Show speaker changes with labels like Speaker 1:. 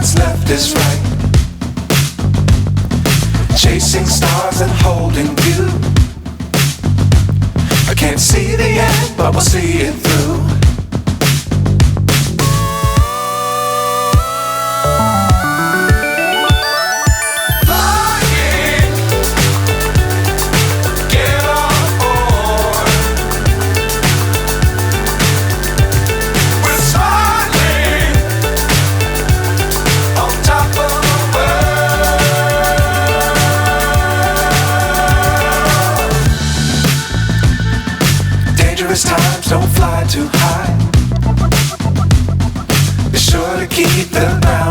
Speaker 1: what's left is right. Chasing stars and holding you. I can't see the end, but we'll see it through. Times don't fly too high. Be sure to keep the ground